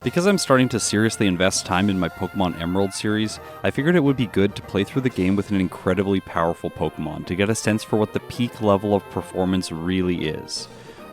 Because I'm starting to seriously invest time in my Pokemon Emerald series, I figured it would be good to play through the game with an incredibly powerful Pokemon to get a sense for what the peak level of performance really is.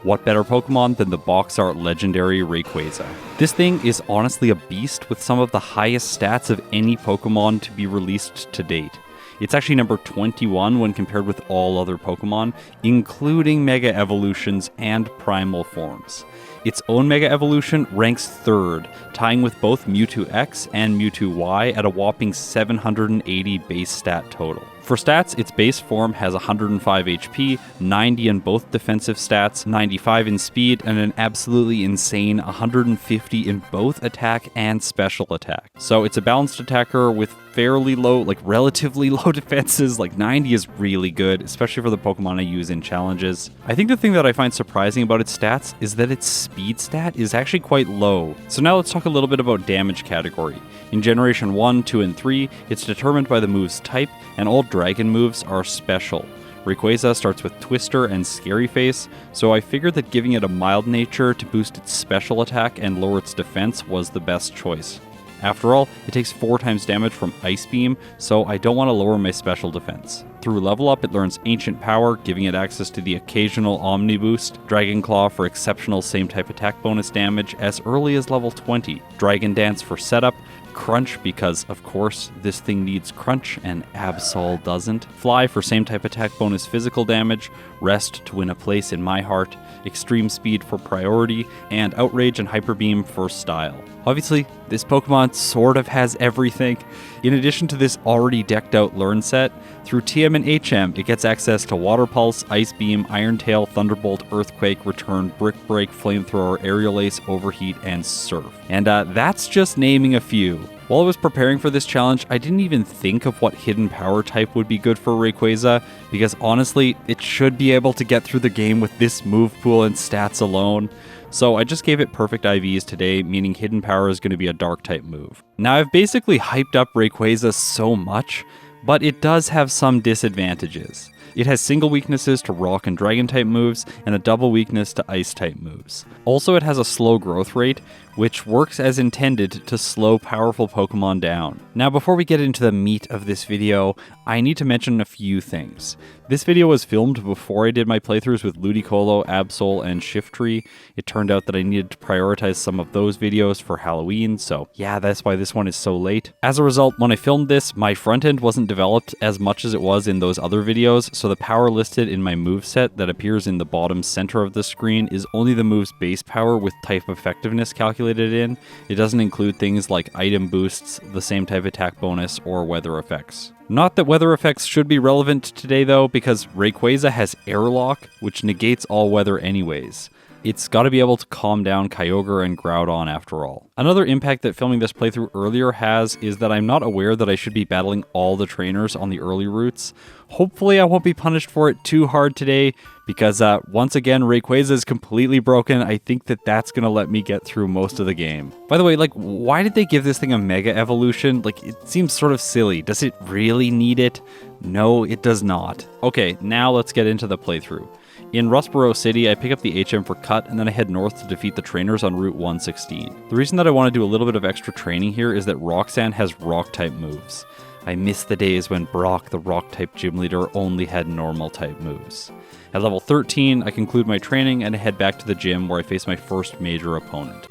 What better Pokemon than the box art legendary Rayquaza? This thing is honestly a beast with some of the highest stats of any Pokemon to be released to date. It's actually number 21 when compared with all other Pokemon, including Mega Evolutions and Primal forms. Its own Mega Evolution ranks 3rd, tying with both Mewtwo X and Mewtwo Y at a whopping 780 base stat total. For stats, its base form has 105 HP, 90 in both defensive stats, 95 in speed, and an absolutely insane 150 in both attack and special attack. So it's a balanced attacker with fairly low, relatively low defenses. 90 is really good, especially for the Pokemon I use in challenges. I think the thing that I find surprising about its stats is that its speed stat is actually quite low. So now let's talk a little bit about damage category. In Generation 1, 2, and 3, it's determined by the move's type, and all Dragon moves are special. Rayquaza starts with Twister and Scary Face, so I figured that giving it a mild nature to boost its special attack and lower its defense was the best choice. After all, it takes 4 times damage from Ice Beam, so I don't want to lower my special defense. Through level up, it learns Ancient Power, giving it access to the occasional Omni Boost, Dragon Claw for exceptional same type attack bonus damage as early as level 20, Dragon Dance for setup, Crunch because, of course, this thing needs Crunch and Absol doesn't, Fly for same type attack bonus physical damage, Rest to win a place in my heart, Extreme Speed for priority, and Outrage and Hyper Beam for style. Obviously, this Pokemon sort of has everything. In addition to this already decked out Learn set, through TM and HM, it gets access to Water Pulse, Ice Beam, Iron Tail, Thunderbolt, Earthquake, Return, Brick Break, Flamethrower, Aerial Ace, Overheat, and Surf. And that's just naming a few. While I was preparing for this challenge, I didn't even think of what hidden power type would be good for Rayquaza, because honestly, it should be able to get through the game with this move pool and stats alone. So I just gave it perfect IVs today, meaning hidden power is going to be a dark type move. Now I've basically hyped up Rayquaza so much, but it does have some disadvantages. It has single weaknesses to rock and dragon type moves, and a double weakness to ice type moves. Also, it has a slow growth rate, which works as intended to slow powerful Pokemon down. Now, before we get into the meat of this video, I need to mention a few things. This video was filmed before I did my playthroughs with Ludicolo, Absol, and Shiftry. It turned out that I needed to prioritize some of those videos for Halloween, so yeah, that's why this one is so late. As a result, when I filmed this, my front end wasn't developed as much as it was in those other videos, so the power listed in my moveset that appears in the bottom center of the screen is only the move's base power with type effectiveness calculated in. It doesn't include things like item boosts, the same type attack bonus, or weather effects. Not that weather effects should be relevant today though, because Rayquaza has Airlock, which negates all weather anyways. It's got to be able to calm down Kyogre and Groudon after all. Another impact that filming this playthrough earlier has is that I'm not aware that I should be battling all the trainers on the early routes. Hopefully I won't be punished for it too hard today, because once again Rayquaza is completely broken. I think that that's going to let me get through most of the game. By the way, why did they give this thing a Mega Evolution? It seems sort of silly. Does it really need it? No, it does not. Okay, now let's get into the playthrough. In Rustboro City, I pick up the HM for Cut, and then I head north to defeat the trainers on Route 116. The reason that I want to do a little bit of extra training here is that Roxanne has Rock-type moves. I miss the days when Brock, the Rock-type gym leader, only had Normal-type moves. At level 13, I conclude my training and I head back to the gym where I face my first major opponent.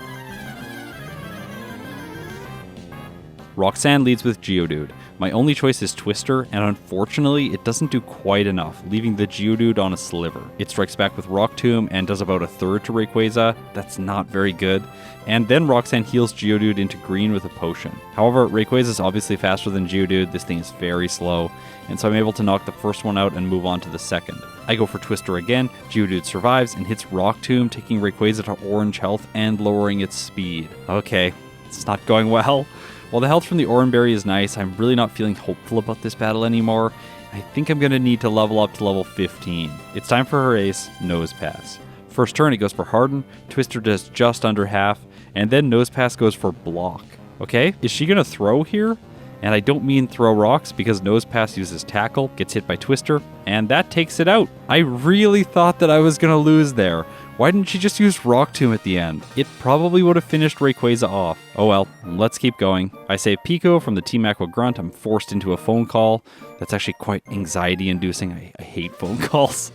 Roxanne leads with Geodude. My only choice is Twister, and unfortunately, it doesn't do quite enough, leaving the Geodude on a sliver. It strikes back with Rock Tomb and does about a third to Rayquaza. That's not very good. And then Roxanne heals Geodude into green with a potion. However, Rayquaza is obviously faster than Geodude. This thing is very slow, and so I'm able to knock the first one out and move on to the second. I go for Twister again, Geodude survives and hits Rock Tomb, taking Rayquaza to orange health and lowering its speed. Okay, it's not going well. While the health from the Oranberry is nice, I'm really not feeling hopeful about this battle anymore. I think I'm going to need to level up to level 15. It's time for her ace, Nose Pass. First turn it goes for Harden, Twister does just under half, and then Nose Pass goes for Block. Okay, is she going to throw here? And I don't mean throw rocks, because Nose Pass uses Tackle, gets hit by Twister, and that takes it out. I really thought that I was going to lose there. Why didn't she just use Rock Tomb at the end? It probably would have finished Rayquaza off. Oh well, let's keep going. I save Pico from the Team Aqua Grunt. I'm forced into a phone call. That's actually quite anxiety-inducing. I hate phone calls.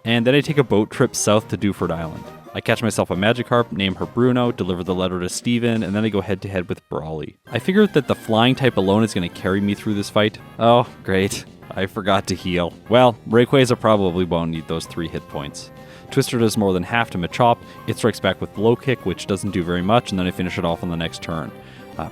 And then I take a boat trip south to Dewford Island. I catch myself a Magikarp, name her Bruno, deliver the letter to Steven, and then I go head-to-head with Brawly. I figured that the flying type alone is going to carry me through this fight. Oh, great. I forgot to heal. Well, Rayquaza probably won't need those 3 hit points. Twister does more than half to Machop. It strikes back with Low Kick, which doesn't do very much, and then I finish it off on the next turn,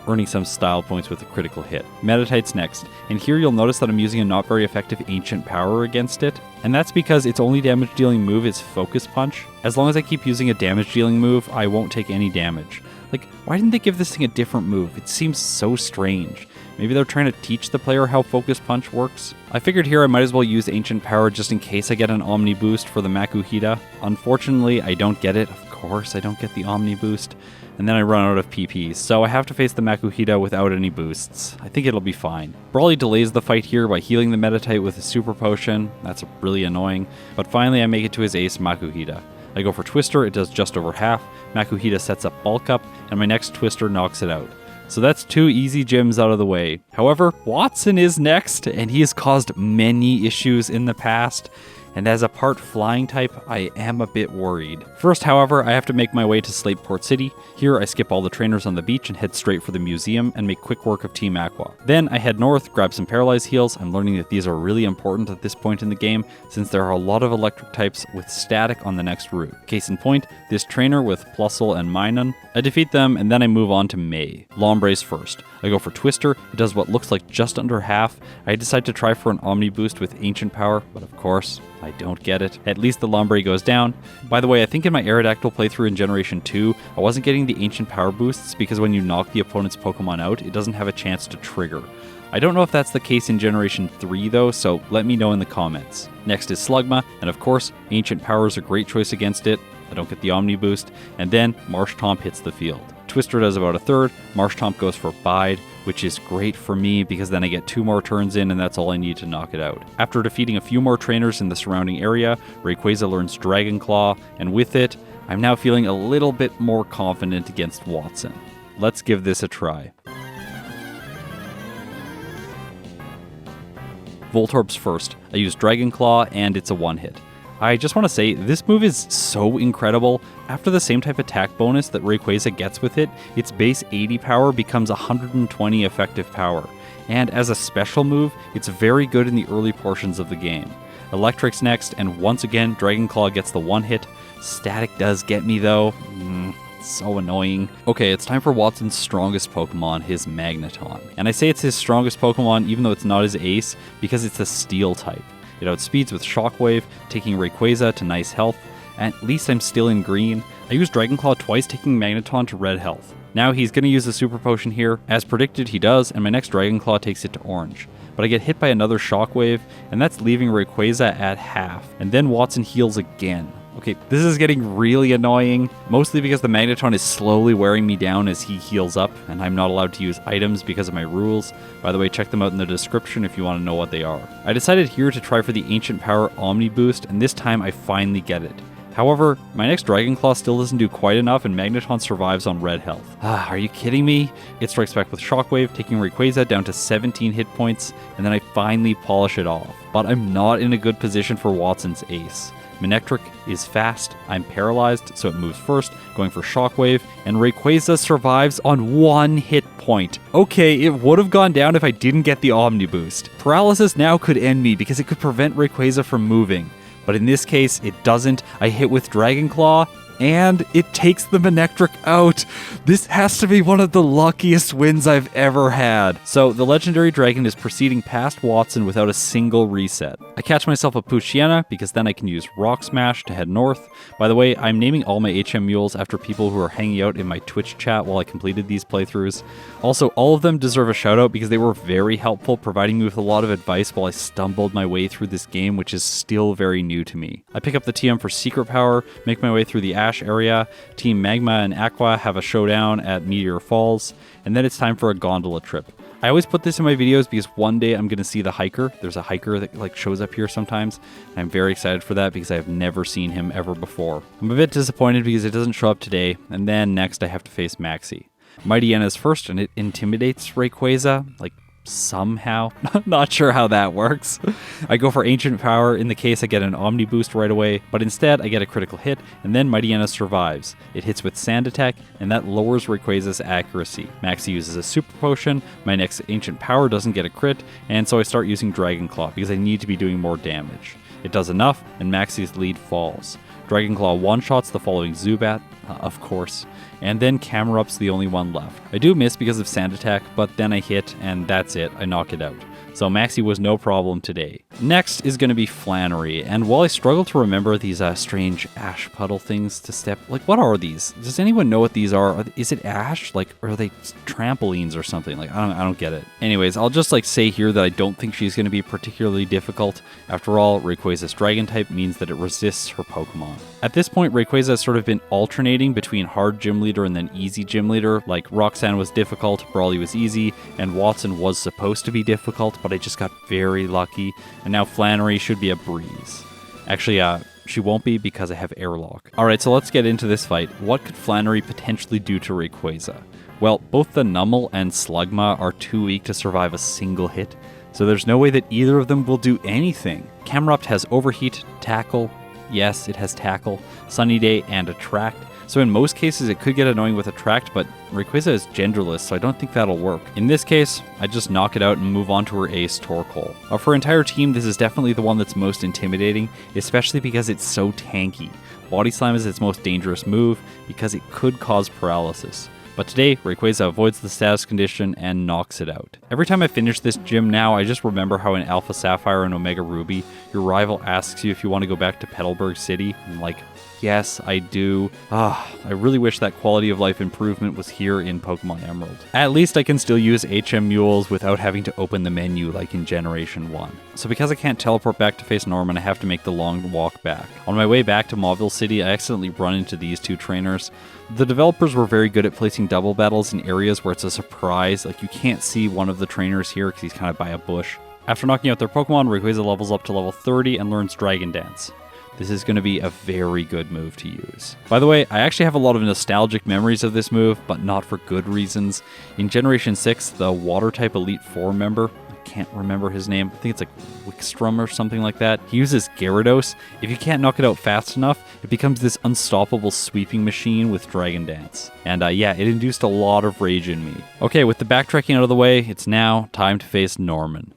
earning some style points with a critical hit. Meditite's next, and here you'll notice that I'm using a not very effective Ancient Power against it, and that's because its only damage-dealing move is Focus Punch. As long as I keep using a damage-dealing move, I won't take any damage. Like, why didn't they give this thing a different move? It seems so strange. Maybe they're trying to teach the player how Focus Punch works? I figured here I might as well use Ancient Power just in case I get an Omni Boost for the Makuhita. Unfortunately, I don't get it. Of course, I don't get the Omni Boost. And then I run out of PPs, so I have to face the Makuhita without any boosts. I think it'll be fine. Brawly delays the fight here by healing the Meditite with a Super Potion. That's really annoying. But finally I make it to his ace, Makuhita. I go for Twister, it does just over half. Makuhita sets up Bulk Up, and my next Twister knocks it out. So that's 2 easy gyms out of the way. However, Watson is next, and he has caused many issues in the past. And as a part flying type, I am a bit worried. First, however, I have to make my way to Slateport City. Here, I skip all the trainers on the beach and head straight for the museum and make quick work of Team Aqua. Then, I head north, grab some Paralyze heals. I'm learning that these are really important at this point in the game, since there are a lot of electric types with static on the next route. Case in point, this trainer with Plusle and Minun. I defeat them, and then I move on to May. Lombrace first. I go for Twister, it does what looks like just under half. I decide to try for an Omni Boost with Ancient Power, but of course, I don't get it. At least the Lombre goes down. By the way, I think in my Aerodactyl playthrough in Generation 2, I wasn't getting the Ancient Power boosts because when you knock the opponent's Pokemon out, it doesn't have a chance to trigger. I don't know if that's the case in Generation 3 though, so let me know in the comments. Next is Slugma, and of course, Ancient Power is a great choice against it. I don't get the Omni Boost, and then Marshtomp hits the field. Twister does about a third, Marshtomp goes for Bide, which is great for me because then I get 2 more turns in and that's all I need to knock it out. After defeating a few more trainers in the surrounding area, Rayquaza learns Dragon Claw, and with it, I'm now feeling a little bit more confident against Watson. Let's give this a try. Voltorb's first. I use Dragon Claw and it's a one-hit. I just want to say, this move is so incredible. After the same type attack bonus that Rayquaza gets with it, its base 80 power becomes 120 effective power. And as a special move, it's very good in the early portions of the game. Electric's next, and once again, Dragon Claw gets the one hit. Static does get me though. So annoying. Okay, it's time for Watson's strongest Pokemon, his Magneton. And I say it's his strongest Pokemon even though it's not his ace, because it's a Steel type. It outspeeds with Shockwave, taking Rayquaza to nice health. At least I'm still in green. I used Dragon Claw twice, taking Magneton to red health. Now he's going to use the Super Potion here. As predicted, he does, and my next Dragon Claw takes it to orange. But I get hit by another Shockwave, and that's leaving Rayquaza at half. And then Watson heals again. Okay, this is getting really annoying, mostly because the Magneton is slowly wearing me down as he heals up, and I'm not allowed to use items because of my rules. By the way, check them out in the description if you want to know what they are. I decided here to try for the Ancient Power Omni Boost, and this time I finally get it. However, my next Dragon Claw still doesn't do quite enough, and Magneton survives on red health. Are you kidding me? It strikes back with Shockwave, taking Rayquaza down to 17 hit points, and then I finally polish it off. But I'm not in a good position for Watson's ace. Manectric is fast, I'm paralyzed, so it moves first, going for Shockwave, and Rayquaza survives on 1 hit point. Okay, it would have gone down if I didn't get the Omni Boost. Paralysis now could end me because it could prevent Rayquaza from moving. But in this case, it doesn't. I hit with Dragon Claw, and it takes the Manectric out. This has to be one of the luckiest wins I've ever had. So the legendary dragon is proceeding past Watson without a single reset. I catch myself a Poochyena because then I can use Rock Smash to head north. By the way, I'm naming all my HM Mules after people who are hanging out in my Twitch chat while I completed these playthroughs. Also, all of them deserve a shout out because they were very helpful, providing me with a lot of advice while I stumbled my way through this game, which is still very new to me. I pick up the TM for Secret Power, make my way through the Ash area. Team Magma and Aqua have a showdown at Meteor Falls, and then it's time for a gondola trip. I always put this in my videos because one day I'm going to see the hiker. There's a hiker that like shows up here sometimes, and I'm very excited for that because I have never seen him ever before. I'm a bit disappointed because it doesn't show up today, and then next I have to face Maxie. Mighty N is first, and it intimidates Rayquaza, like somehow. Not sure how that works. I go for Ancient Power. In the case, I get an Omni Boost right away, but instead I get a critical hit, and then Mighty N survives. It hits with Sand Attack, and that lowers Rayquaza's accuracy. Maxie uses a Super Potion, my next Ancient Power doesn't get a crit, and so I start using Dragon Claw because I need to be doing more damage. It does enough, and Maxie's lead falls. Dragon Claw one-shots the following Zubat, of course, and then Camerup's the only one left. I do miss because of Sand Attack, but then I hit, and that's it, I knock it out. So Maxie was no problem today. Next is going to be Flannery, and while I struggle to remember these strange ash puddle things to step, like what are these? Does anyone know what these are? Is it ash? Like, or are they trampolines or something? Like, I don't get it. Anyways, I'll just like say here that I don't think she's going to be particularly difficult. After all, Rayquaza's Dragon type means that it resists her Pokemon. At this point, Rayquaza has sort of been alternating between hard gym leader and then easy gym leader. Like Roxanne was difficult, Brawly was easy, and Watson was supposed to be difficult, but I just got very lucky, and now Flannery should be a breeze. Actually, she won't be because I have Airlock. Alright, so let's get into this fight. What could Flannery potentially do to Rayquaza? Well, both the Numel and Slugma are too weak to survive a single hit, so there's no way that either of them will do anything. Camerupt has Overheat, Tackle, yes, it has Tackle, Sunny Day, and Attract. So in most cases, it could get annoying with Attract, but Rayquaza is genderless, so I don't think that'll work. In this case, I just knock it out and move on to her ace, Torkoal. For her entire team, this is definitely the one that's most intimidating, especially because it's so tanky. Body Slam is its most dangerous move because it could cause paralysis. But today, Rayquaza avoids the status condition and knocks it out. Every time I finish this gym now, I just remember how in Alpha Sapphire and Omega Ruby, your rival asks you if you want to go back to Petalburg City, and like, yes, I do. I really wish that quality of life improvement was here in Pokemon Emerald. At least I can still use HM Mules without having to open the menu like in Generation 1. So because I can't teleport back to face Norman, I have to make the long walk back. On my way back to Mauville City, I accidentally run into these two trainers. The developers were very good at placing double battles in areas where it's a surprise, like you can't see one of the trainers here because he's kind of by a bush. After knocking out their Pokemon, Rayquaza levels up to level 30 and learns Dragon Dance. This is going to be a very good move to use. By the way, I actually have a lot of nostalgic memories of this move, but not for good reasons. In Generation 6, the Water-type Elite Four member, I can't remember his name, I think it's like Wickstrom or something like that, he uses Gyarados. If you can't knock it out fast enough, it becomes this unstoppable sweeping machine with Dragon Dance. And yeah, it induced a lot of rage in me. Okay, with the backtracking out of the way, it's now time to face Norman.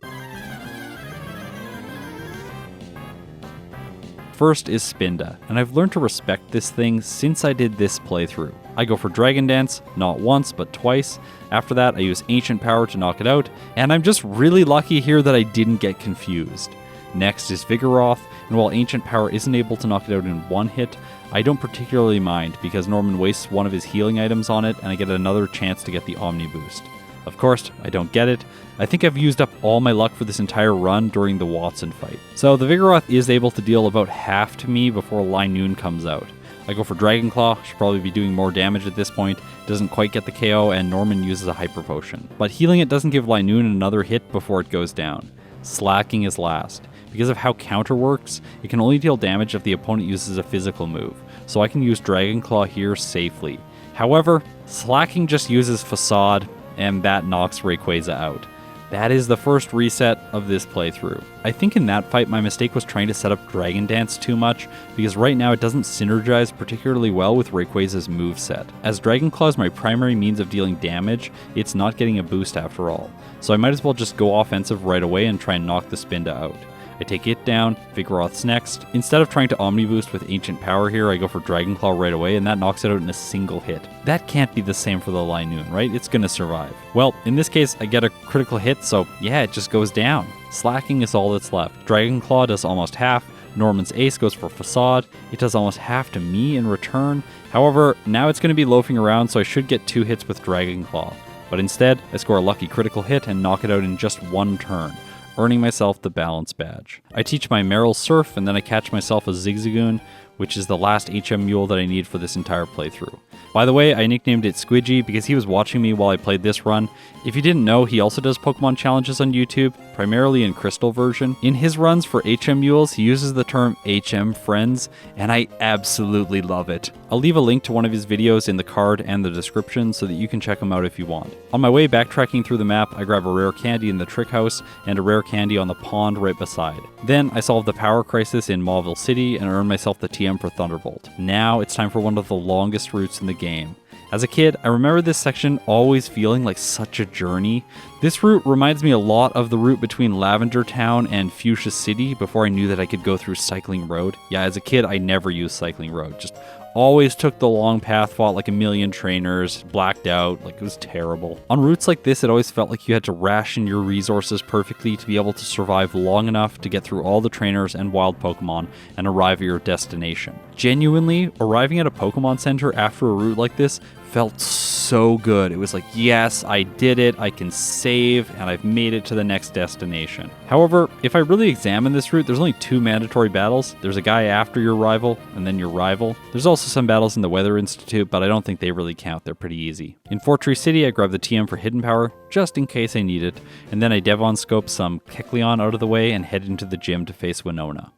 First is Spinda, and I've learned to respect this thing since I did this playthrough. I go for Dragon Dance, not once, but twice. After that, I use Ancient Power to knock it out, and I'm just really lucky here that I didn't get confused. Next is Vigoroth, and while Ancient Power isn't able to knock it out in one hit, I don't particularly mind because Norman wastes one of his healing items on it, and I get another chance to get the Omni Boost. Of course, I don't get it. I think I've used up all my luck for this entire run during the Watson fight. So the Vigoroth is able to deal about half to me before Linoone comes out. I go for Dragon Claw, should probably be doing more damage at this point, doesn't quite get the KO, and Norman uses a Hyper Potion. But healing it doesn't give Linoone another hit before it goes down. Slacking is last. Because of how counter works, it can only deal damage if the opponent uses a physical move, so I can use Dragon Claw here safely. However, Slacking just uses Facade, and that knocks Rayquaza out. That is the first reset of this playthrough. I think in that fight my mistake was trying to set up Dragon Dance too much, because right now it doesn't synergize particularly well with Rayquaza's moveset. As Dragon Claw is my primary means of dealing damage, it's not getting a boost after all, so I might as well just go offensive right away and try and knock the Spinda out. I take it down, Vigoroth's next. Instead of trying to Omni Boost with Ancient Power here, I go for Dragon Claw right away, and that knocks it out in a single hit. That can't be the same for the Linoone, right? It's gonna survive. Well, in this case, I get a critical hit, so yeah, it just goes down. Slacking is all that's left. Dragon Claw does almost half, Norman's Ace goes for Facade, it does almost half to me in return. However, now it's gonna be loafing around, so I should get 2 hits with Dragon Claw. But instead, I score a lucky critical hit and knock it out in just 1 turn, earning myself the Balance Badge. I teach my Meryl Surf, and then I catch myself a Zigzagoon, which is the last HM Mule that I need for this entire playthrough. By the way, I nicknamed it Squidgy because he was watching me while I played this run. If you didn't know, he also does Pokemon challenges on YouTube, primarily in Crystal version. In his runs for HM Mules, he uses the term HM Friends, and I absolutely love it. I'll leave a link to one of his videos in the card and the description so that you can check him out if you want. On my way backtracking through the map, I grab a rare candy in the Trick House and a rare candy on the pond right beside. Then I solve the power crisis in Mauville City and earn myself the TM for Thunderbolt. Now it's time for one of the longest routes in the game. As a kid, I remember this section always feeling like such a journey. This route reminds me a lot of the route between Lavender Town and Fuchsia City before I knew that I could go through Cycling Road. Yeah, as a kid, I never used Cycling Road, just always took the long path, fought like a million trainers, blacked out, like it was terrible. On routes like this, it always felt like you had to ration your resources perfectly to be able to survive long enough to get through all the trainers and wild Pokemon and arrive at your destination. Genuinely, arriving at a Pokemon Center after a route like this felt so good. It was like, yes, I did it, I can save, and I've made it to the next destination. However, if I really examine this route, there's only 2 mandatory battles. There's a guy after your rival, and then your rival. There's also some battles in the Weather Institute, but I don't think they really count. They're pretty easy. In Fortress City, I grab the TM for Hidden Power, just in case I need it, and then I Devon Scope some Kecleon out of the way and head into the gym to face Winona.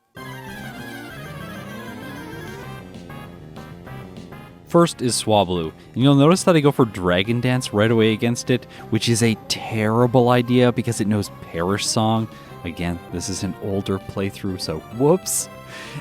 First is Swablu, and you'll notice that I go for Dragon Dance right away against it, which is a terrible idea because it knows Perish Song. Again, this is an older playthrough, so whoops.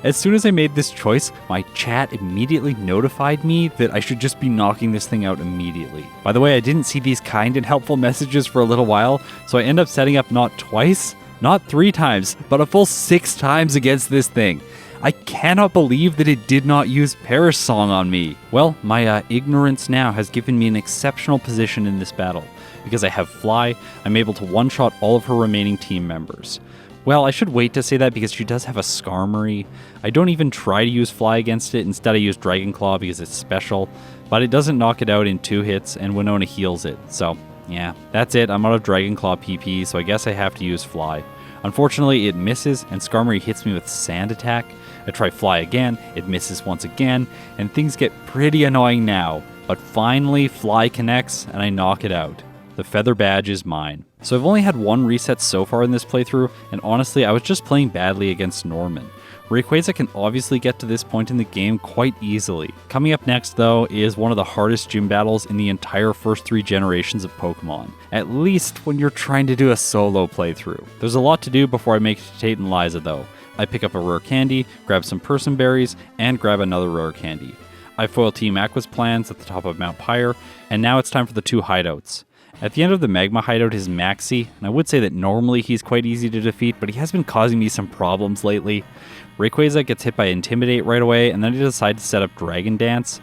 As soon as I made this choice, my chat immediately notified me that I should just be knocking this thing out immediately. By the way, I didn't see these kind and helpful messages for a little while, so I end up setting up not twice, not 3 times, but a full 6 times against this thing. I cannot believe that it did not use Perish Song on me. Well, my ignorance now has given me an exceptional position in this battle. Because I have Fly, I'm able to one-shot all of her remaining team members. Well, I should wait to say that because she does have a Skarmory. I don't even try to use Fly against it, instead I use Dragon Claw because it's special, but it doesn't knock it out in 2 hits and Winona heals it, so yeah, that's it. I'm out of Dragon Claw PP, so I guess I have to use Fly. Unfortunately, it misses and Skarmory hits me with Sand Attack. I try Fly again, it misses once again, and things get pretty annoying now. But finally, Fly connects, and I knock it out. The Feather Badge is mine. So I've only had 1 reset so far in this playthrough, and honestly, I was just playing badly against Norman. Rayquaza can obviously get to this point in the game quite easily. Coming up next, though, is one of the hardest gym battles in the entire first 3 generations of Pokemon. At least when you're trying to do a solo playthrough. There's a lot to do before I make it to Tate and Liza, though. I pick up a rare candy, grab some Person Berries, and grab another rare candy. I foil Team Aqua's plans at the top of Mount Pyre, and now it's time for the 2 hideouts. At the end of the Magma hideout is Maxie, and I would say that normally he's quite easy to defeat, but he has been causing me some problems lately. Rayquaza gets hit by Intimidate right away, and then I decide to set up Dragon Dance.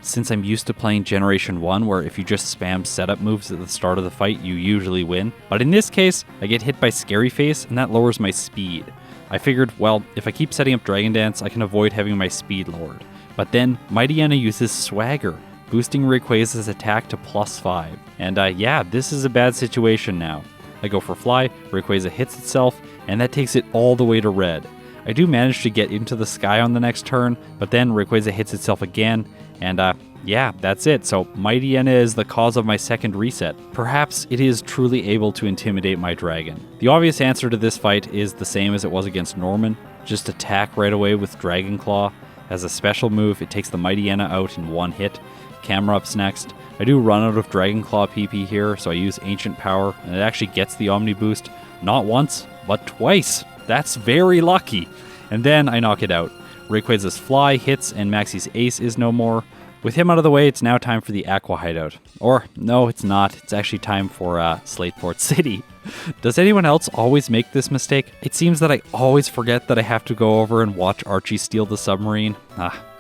Since I'm used to playing Generation 1, where if you just spam setup moves at the start of the fight, you usually win. But in this case, I get hit by Scary Face, and that lowers my speed. I figured, well, if I keep setting up Dragon Dance, I can avoid having my speed lowered. But then, Mightyena uses Swagger, boosting Rayquaza's attack to +5. And yeah, this is a bad situation now. I go for Fly, Rayquaza hits itself, and that takes it all the way to red. I do manage to get into the sky on the next turn, but then Rayquaza hits itself again, and yeah, that's it. So Mightyena is the cause of my second reset. Perhaps it is truly able to intimidate my dragon. The obvious answer to this fight is the same as it was against Norman. Just attack right away with Dragon Claw. As a special move, it takes the Mightyena out in 1 hit. Camera Up's next. I do run out of Dragon Claw PP here, so I use Ancient Power, and it actually gets the Omni Boost. Not once, but twice. That's very lucky. And then I knock it out. Rayquaza's Fly hits, and Maxie's Ace is no more. With him out of the way, it's now time for the Aqua hideout. Or, no, it's not. It's actually time for Slateport City. Does anyone else always make this mistake? It seems that I always forget that I have to go over and watch Archie steal the submarine.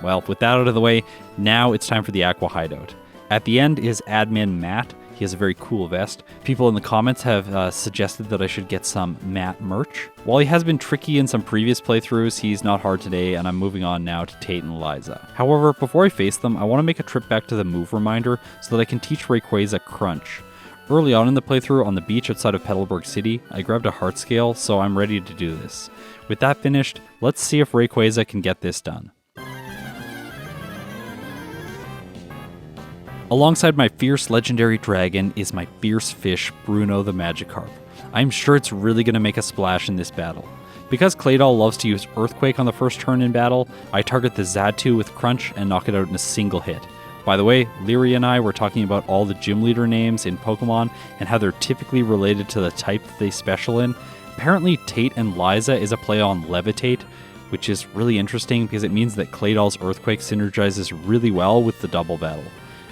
Well, with that out of the way, now it's time for the Aqua hideout. At the end is Admin Matt. He has a very cool vest. People in the comments have suggested that I should get some Matt merch. While he has been tricky in some previous playthroughs, he's not hard today, and I'm moving on now to Tate and Liza. However, before I face them, I want to make a trip back to the move reminder so that I can teach Rayquaza Crunch. Early on in the playthrough on the beach outside of Petalburg City, I grabbed a heart scale, so I'm ready to do this. With that finished, let's see if Rayquaza can get this done. Alongside my fierce legendary dragon is my fierce fish, Bruno the Magikarp. I'm sure it's really going to make a splash in this battle. Because Claydol loves to use Earthquake on the first turn in battle, I target the Xatu with Crunch and knock it out in a single hit. By the way, Leary and I were talking about all the gym leader names in Pokemon and how they're typically related to the type that they special in. Apparently, Tate and Liza is a play on Levitate, which is really interesting because it means that Claydol's Earthquake synergizes really well with the double battle.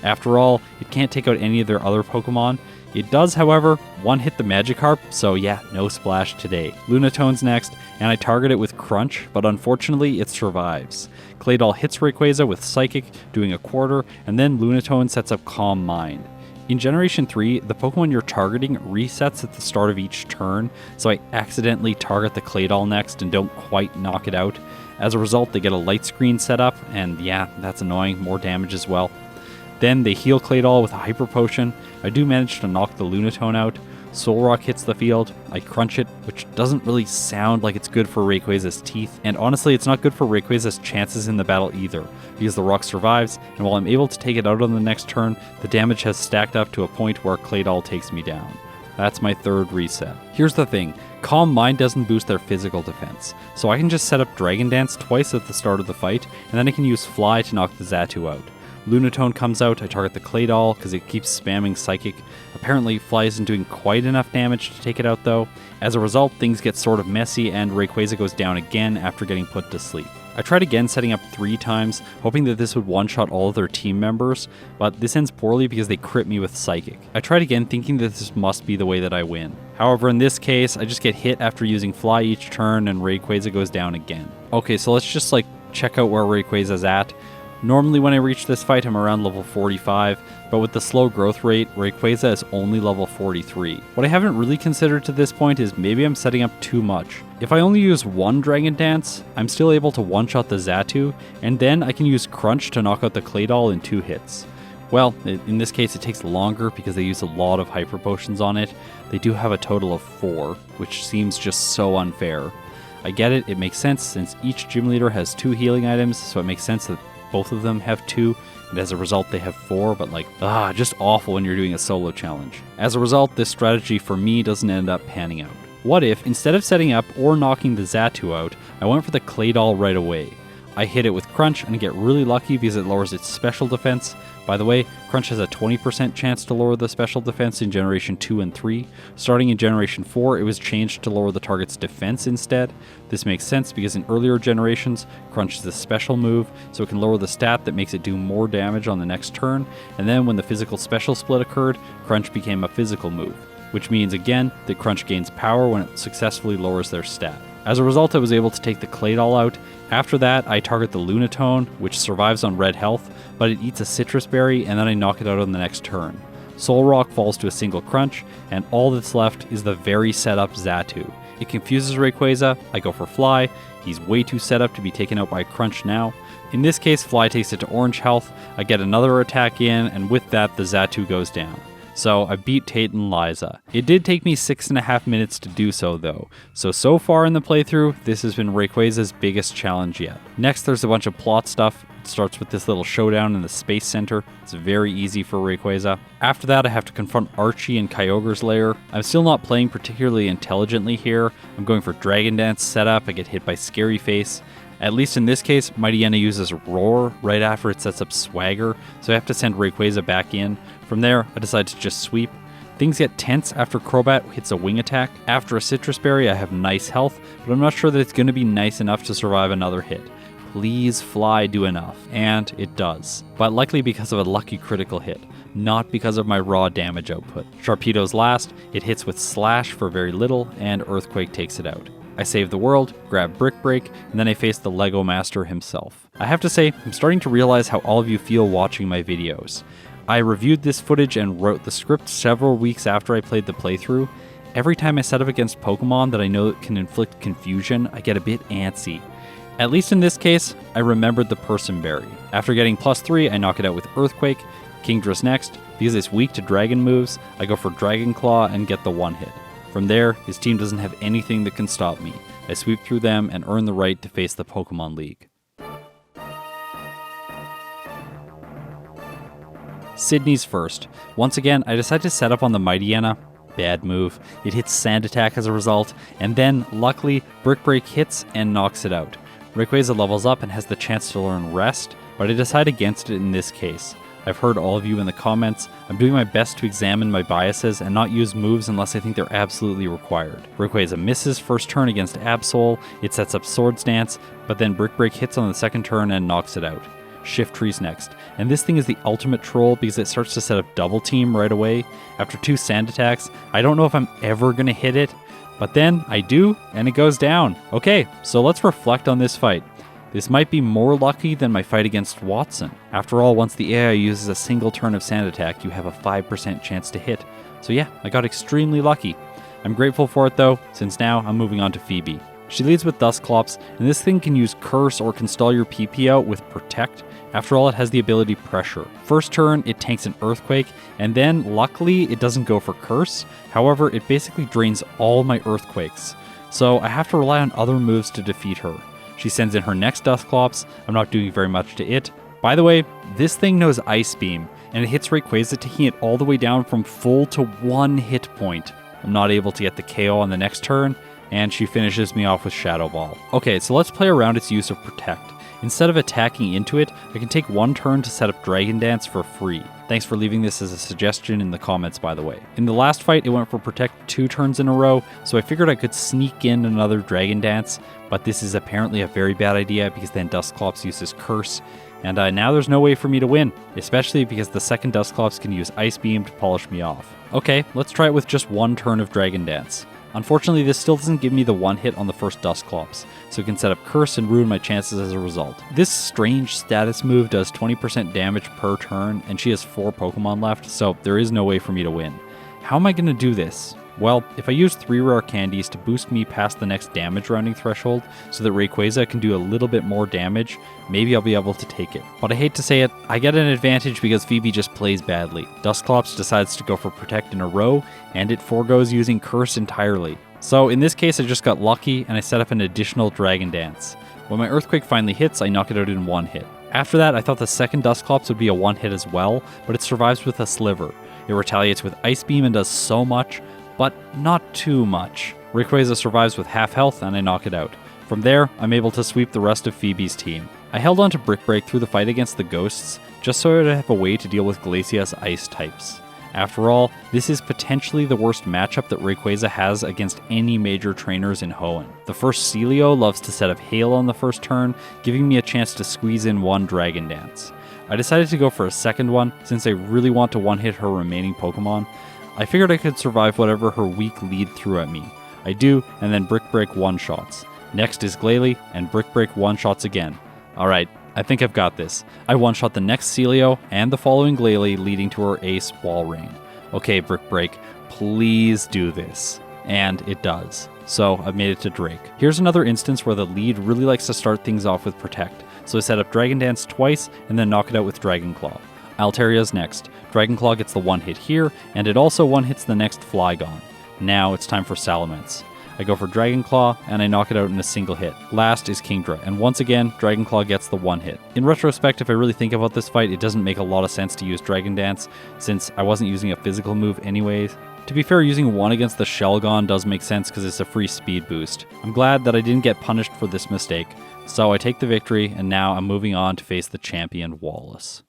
After all, it can't take out any of their other Pokemon. It does, however, one-hit the Magikarp, so yeah, no splash today. Lunatone's next, and I target it with Crunch, but unfortunately it survives. Claydol hits Rayquaza with Psychic, doing a quarter, and then Lunatone sets up Calm Mind. In Generation 3, the Pokemon you're targeting resets at the start of each turn, so I accidentally target the Claydol next and don't quite knock it out. As a result, they get a light screen set up, and yeah, that's annoying, more damage as well. Then they heal Claydol with a Hyper Potion. I do manage to knock the Lunatone out. Solrock hits the field. I crunch it, which doesn't really sound like it's good for Rayquaza's teeth. And honestly, it's not good for Rayquaza's chances in the battle either, because the rock survives, and while I'm able to take it out on the next turn, the damage has stacked up to a point where Claydol takes me down. That's my third reset. Here's the thing, Calm Mind doesn't boost their physical defense, so I can just set up Dragon Dance twice at the start of the fight, and then I can use Fly to knock the Xatu out. Lunatone comes out, I target the Claydol because it keeps spamming Psychic. Apparently, Fly isn't doing quite enough damage to take it out though. As a result, things get sort of messy and Rayquaza goes down again after getting put to sleep. I tried again setting up 3 times, hoping that this would one-shot all of their team members, but this ends poorly because they crit me with Psychic. I tried again thinking that this must be the way that I win. However, in this case, I just get hit after using Fly each turn and Rayquaza goes down again. Okay, so let's just check out where Rayquaza's at. Normally when I reach this fight I'm around level 45, but with the slow growth rate, Rayquaza is only level 43. What I haven't really considered to this point is maybe I'm setting up too much. If I only use one Dragon Dance, I'm still able to one-shot the Xatu, and then I can use Crunch to knock out the Claydol in 2 hits. Well, in this case it takes longer because they use a lot of Hyper Potions on it. They do have a total of 4, which seems just so unfair. I get it, it makes sense since each gym leader has 2 healing items, so it makes sense that both of them have 2, and as a result they have 4, but just awful when you're doing a solo challenge. As a result, this strategy for me doesn't end up panning out. What if, instead of setting up or knocking the Xatu out, I went for the Claydol right away? I hit it with Crunch and get really lucky because it lowers its special defense. By the way, Crunch has a 20% chance to lower the special defense in Generation 2 and 3. Starting in Generation 4, it was changed to lower the target's defense instead. This makes sense because in earlier generations, Crunch is a special move, so it can lower the stat that makes it do more damage on the next turn, and then when the physical special split occurred, Crunch became a physical move, which means again that Crunch gains power when it successfully lowers their stat. As a result, I was able to take the Claydol out. After that, I target the Lunatone, which survives on red health, but it eats a citrus berry and then I knock it out on the next turn. Solrock falls to a single Crunch, and all that's left is the very set up Xatu. It confuses Rayquaza, I go for Fly, he's way too set up to be taken out by Crunch now. In this case, Fly takes it to orange health, I get another attack in, and with that the Xatu goes down. So I beat Tate and Liza. It did take me 6.5 minutes to do so though. So far in the playthrough, this has been Rayquaza's biggest challenge yet. Next there's a bunch of plot stuff. It starts with this little showdown in the Space Center. It's very easy for Rayquaza. After that I have to confront Archie in Kyogre's lair. I'm still not playing particularly intelligently here. I'm going for Dragon Dance setup. I get hit by Scary Face. At least in this case, Mightyena uses Roar right after it sets up Swagger, so I have to send Rayquaza back in. From there, I decide to just sweep. Things get tense after Crobat hits a wing attack. After a Citrus Berry, I have nice health, but I'm not sure that it's going to be nice enough to survive another hit. Please Fly do enough, and it does, but likely because of a lucky critical hit, not because of my raw damage output. Sharpedo's last, it hits with Slash for very little, and Earthquake takes it out. I save the world, grab Brick Break, and then I face the Lego Master himself. I have to say, I'm starting to realize how all of you feel watching my videos. I reviewed this footage and wrote the script several weeks after I played the playthrough. Every time I set up against Pokemon that I know can inflict confusion, I get a bit antsy. At least in this case, I remembered the Person Berry. After getting +3, I knock it out with Earthquake. Kingdra's next. Because it's weak to Dragon moves, I go for Dragon Claw and get the one hit. From there, his team doesn't have anything that can stop me. I sweep through them and earn the right to face the Pokemon League. Sydney's first. Once again, I decide to set up on the Mightyena. Bad move. It hits Sand Attack as a result, and then, luckily, Brick Break hits and knocks it out. Rayquaza levels up and has the chance to learn Rest, but I decide against it in this case. I've heard all of you in the comments. I'm doing my best to examine my biases and not use moves unless I think they're absolutely required. Rayquaza misses first turn against Absol, it sets up Swords Dance, but then Brick Break hits on the second turn and knocks it out. Shiftry's next, and this thing is the ultimate troll because it starts to set up Double Team right away. After 2 Sand Attacks, I don't know if I'm ever going to hit it, but then I do, and it goes down. Okay, so let's reflect on this fight. This might be more lucky than my fight against Watson. After all, once the AI uses a single turn of Sand Attack, you have a 5% chance to hit. So yeah, I got extremely lucky. I'm grateful for it though, since now I'm moving on to Phoebe. She leads with Dusclops, and this thing can use Curse or can stall your PP out with Protect. After all, it has the ability Pressure. First turn, it tanks an Earthquake, and then, luckily, it doesn't go for Curse. However, it basically drains all my Earthquakes. So I have to rely on other moves to defeat her. She sends in her next Dusclops. I'm not doing very much to it. By the way, this thing knows Ice Beam, and it hits Rayquaza, taking it all the way down from full to 1 hit point. I'm not able to get the KO on the next turn, and she finishes me off with Shadow Ball. Okay, so let's play around its use of Protect. Instead of attacking into it, I can take 1 turn to set up Dragon Dance for free. Thanks for leaving this as a suggestion in the comments, by the way. In the last fight, it went for Protect 2 turns in a row, so I figured I could sneak in another Dragon Dance, but this is apparently a very bad idea because then Dusclops uses Curse, and now there's no way for me to win, especially because the second Dusclops can use Ice Beam to polish me off. Okay, let's try it with just 1 turn of Dragon Dance. Unfortunately, this still doesn't give me the 1 hit on the first Dusclops, so it can set up Curse and ruin my chances as a result. This strange status move does 20% damage per turn, and she has 4 Pokemon left, so there is no way for me to win. How am I going to do this? Well, if I use 3 rare candies to boost me past the next damage rounding threshold so that Rayquaza can do a little bit more damage, maybe I'll be able to take it. But I hate to say it, I get an advantage because Phoebe just plays badly. Dusclops decides to go for Protect in a row, and it forgoes using Curse entirely. So in this case, I just got lucky and I set up an additional Dragon Dance. When my Earthquake finally hits, I knock it out in 1 hit. After that, I thought the second Dusclops would be a 1 hit as well, but it survives with a Sliver. It retaliates with Ice Beam and does so much, but not too much. Rayquaza survives with half health and I knock it out. From there, I'm able to sweep the rest of Phoebe's team. I held on to Brick Break through the fight against the Ghosts, just so I would have a way to deal with Glacia's ice types. After all, this is potentially the worst matchup that Rayquaza has against any major trainers in Hoenn. The first Celio loves to set up Hail on the first turn, giving me a chance to squeeze in 1 Dragon Dance. I decided to go for a second one, since I really want to 1-hit her remaining Pokemon. I figured I could survive whatever her weak lead threw at me. I do, and then Brick Break 1-shots. Next is Glalie, and Brick Break 1-shots again. Alright, I think I've got this. I 1-shot the next Celio and the following Glalie, leading to her ace Walrein. Okay, Brick Break, please do this. And it does. So I've made it to Drake. Here's another instance where the lead really likes to start things off with Protect. So I set up Dragon Dance twice and then knock it out with Dragon Claw. Alteria's next. Dragon Claw gets the 1 hit here, and it also 1-hits the next Flygon. Now it's time for Salamence. I go for Dragon Claw, and I knock it out in a single hit. Last is Kingdra, and once again, Dragon Claw gets the 1 hit. In retrospect, if I really think about this fight, it doesn't make a lot of sense to use Dragon Dance, since I wasn't using a physical move anyways. To be fair, using 1 against the Shelgon does make sense because it's a free speed boost. I'm glad that I didn't get punished for this mistake, so I take the victory, and now I'm moving on to face the champion Wallace.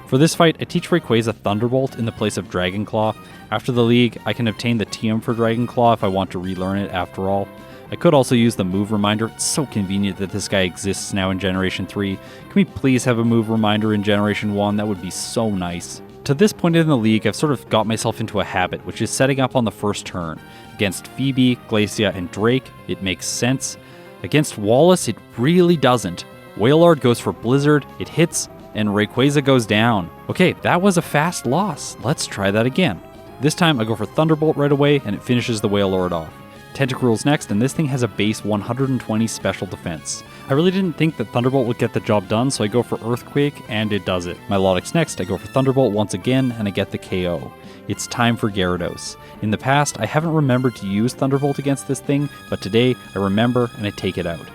For this fight, I teach Rayquaza Thunderbolt in the place of Dragon Claw. After the league, I can obtain the TM for Dragon Claw if I want to relearn it after all. I could also use the move reminder. It's so convenient that this guy exists now in Generation 3. Can we please have a move reminder in Generation 1? That would be so nice. To this point in the league, I've sort of got myself into a habit, which is setting up on the first turn. Against Phoebe, Glacia, and Drake, it makes sense. Against Wallace, it really doesn't. Wailord goes for Blizzard, it hits, and Rayquaza goes down. Okay, that was a fast loss. Let's try that again. This time I go for Thunderbolt right away, and it finishes the Wailord off. Tentacruel's next, and this thing has a base 120 special defense. I really didn't think that Thunderbolt would get the job done, so I go for Earthquake, and it does it. Milotic's next, I go for Thunderbolt once again, and I get the KO. It's time for Gyarados. In the past, I haven't remembered to use Thunderbolt against this thing, but today I remember and I take it out.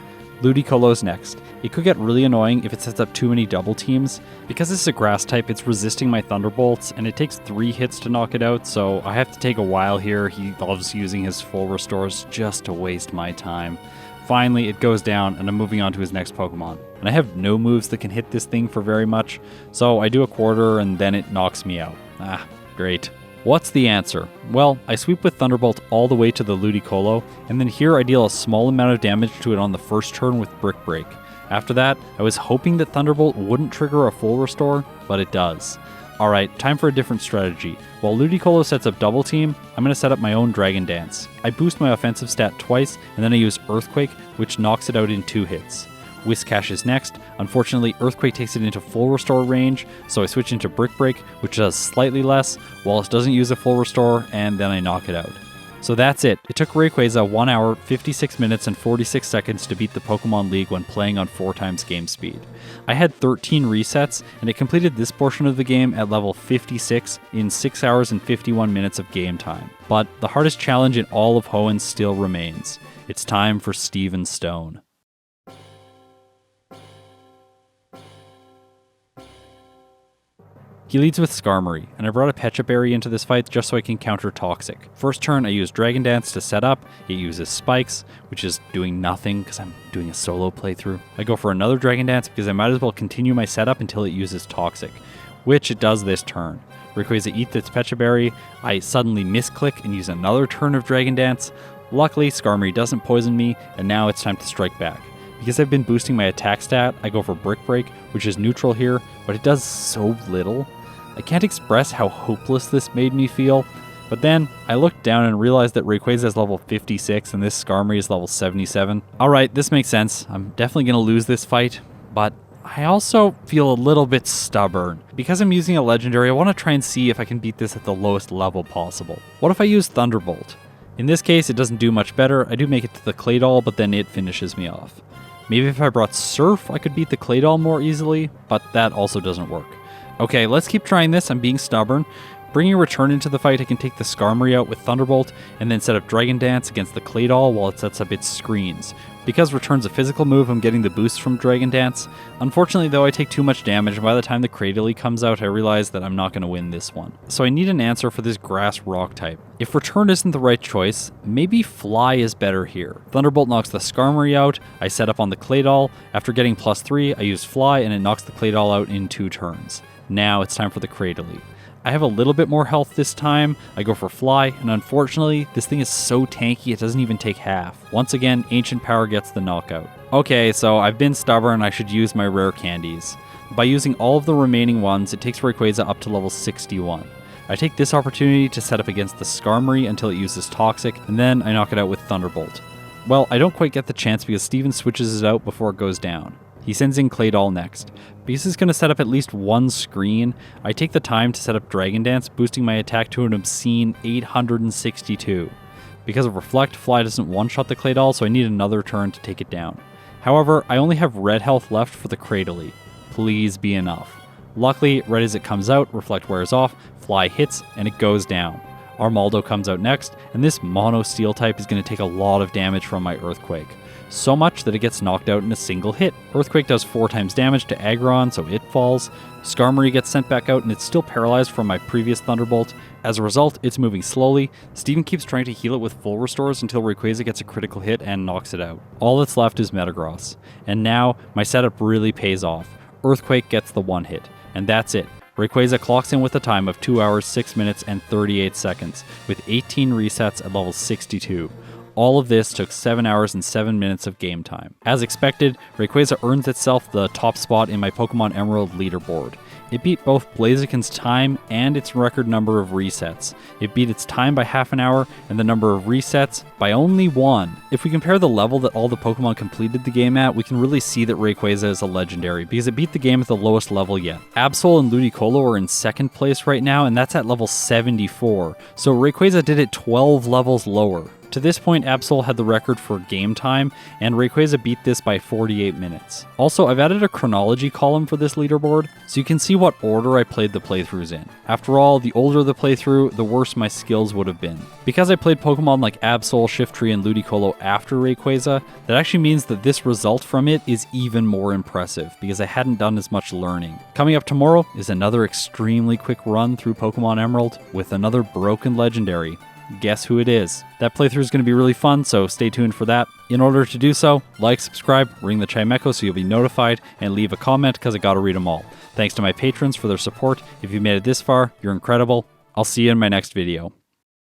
Ludicolo's next. It could get really annoying if it sets up too many double teams. Because this is a grass type, it's resisting my Thunderbolts, and it takes 3 hits to knock it out, so I have to take a while here. He loves using his full restores just to waste my time. Finally, it goes down, and I'm moving on to his next Pokemon. And I have no moves that can hit this thing for very much, so I do a quarter, and then it knocks me out. Ah, great. What's the answer? Well, I sweep with Thunderbolt all the way to the Ludicolo, and then here I deal a small amount of damage to it on the first turn with Brick Break. After that, I was hoping that Thunderbolt wouldn't trigger a full restore, but it does. Alright, time for a different strategy. While Ludicolo sets up Double Team, I'm going to set up my own Dragon Dance. I boost my offensive stat twice, and then I use Earthquake, which knocks it out in 2 hits. Whiscash is next. Unfortunately, Earthquake takes it into full restore range, so I switch into Brick Break, which does slightly less, while it doesn't use a full restore, and then I knock it out. So that's it. It took Rayquaza 1 hour, 56 minutes, and 46 seconds to beat the Pokemon League when playing on 4 times game speed. I had 13 resets, and it completed this portion of the game at level 56 in 6 hours and 51 minutes of game time. But the hardest challenge in all of Hoenn still remains. It's time for Steven Stone. He leads with Skarmory, and I brought a Pecha Berry into this fight just so I can counter Toxic. First turn, I use Dragon Dance to set up. It uses Spikes, which is doing nothing because I'm doing a solo playthrough. I go for another Dragon Dance because I might as well continue my setup until it uses Toxic, which it does this turn. Rayquaza eats its Pecha Berry. I suddenly misclick and use another turn of Dragon Dance. Luckily, Skarmory doesn't poison me, and now it's time to strike back. Because I've been boosting my attack stat, I go for Brick Break, which is neutral here, but it does so little. I can't express how hopeless this made me feel, but then I looked down and realized that Rayquaza is level 56 and this Skarmory is level 77. Alright, this makes sense. I'm definitely going to lose this fight, but I also feel a little bit stubborn. Because I'm using a legendary, I want to try and see if I can beat this at the lowest level possible. What if I use Thunderbolt? In this case, it doesn't do much better. I do make it to the Claydol, but then it finishes me off. Maybe if I brought Surf, I could beat the Claydol more easily, but that also doesn't work. Okay, let's keep trying this. I'm being stubborn. Bringing Return into the fight, I can take the Skarmory out with Thunderbolt and then set up Dragon Dance against the Claydol while it sets up its screens. Because Return's a physical move, I'm getting the boost from Dragon Dance. Unfortunately, though, I take too much damage, and by the time the Cradily comes out, I realize that I'm not going to win this one. So I need an answer for this Grass Rock type. If Return isn't the right choice, maybe Fly is better here. Thunderbolt knocks the Skarmory out, I set up on the Claydol. After getting +3, I use Fly, and it knocks the Claydol out in 2 turns. Now it's time for the Cradily. I have a little bit more health this time. I go for Fly, and unfortunately, this thing is so tanky it doesn't even take half. Once again, Ancient Power gets the knockout. Okay, so I've been stubborn, I should use my rare candies. By using all of the remaining ones, it takes Rayquaza up to level 61. I take this opportunity to set up against the Skarmory until it uses Toxic, and then I knock it out with Thunderbolt. Well, I don't quite get the chance because Steven switches it out before it goes down. He sends in Claydol next. Because he's going to set up at least one screen, I take the time to set up Dragon Dance, boosting my attack to an obscene 862. Because of Reflect, Fly doesn't one-shot the Claydol, so I need another turn to take it down. However, I only have red health left for the Cradily. Please be enough. Luckily, right as it comes out, Reflect wears off, Fly hits, and it goes down. Armaldo comes out next, and this Mono Steel type is going to take a lot of damage from my Earthquake. So much that it gets knocked out in a single hit. Earthquake does 4 times damage to Aggron, so it falls. Skarmory gets sent back out, and it's still paralyzed from my previous Thunderbolt. As a result, it's moving slowly. Steven keeps trying to heal it with full restores until Rayquaza gets a critical hit and knocks it out. All that's left is Metagross. And now, my setup really pays off. Earthquake gets the one hit. And that's it. Rayquaza clocks in with a time of 2 hours, 6 minutes, and 38 seconds, with 18 resets at level 62. All of this took 7 hours and 7 minutes of game time. As expected, Rayquaza earns itself the top spot in my Pokemon Emerald leaderboard. It beat both Blaziken's time and its record number of resets. It beat its time by half an hour and the number of resets by only 1. If we compare the level that all the Pokemon completed the game at, we can really see that Rayquaza is a legendary because it beat the game at the lowest level yet. Absol and Ludicolo are in second place right now, and that's at level 74, so Rayquaza did it 12 levels lower. To this point, Absol had the record for game time, and Rayquaza beat this by 48 minutes. Also, I've added a chronology column for this leaderboard, so you can see what order I played the playthroughs in. After all, the older the playthrough, the worse my skills would have been. Because I played Pokemon like Absol, Shiftry, and Ludicolo after Rayquaza, that actually means that this result from it is even more impressive, because I hadn't done as much learning. Coming up tomorrow is another extremely quick run through Pokemon Emerald with another broken legendary. Guess who it is? That playthrough is going to be really fun, so stay tuned for that. In order to do so, like, subscribe, ring the chime echo so you'll be notified, and leave a comment because I gotta read them all. Thanks to my patrons for their support. If you made it this far, you're incredible. I'll see you in my next video.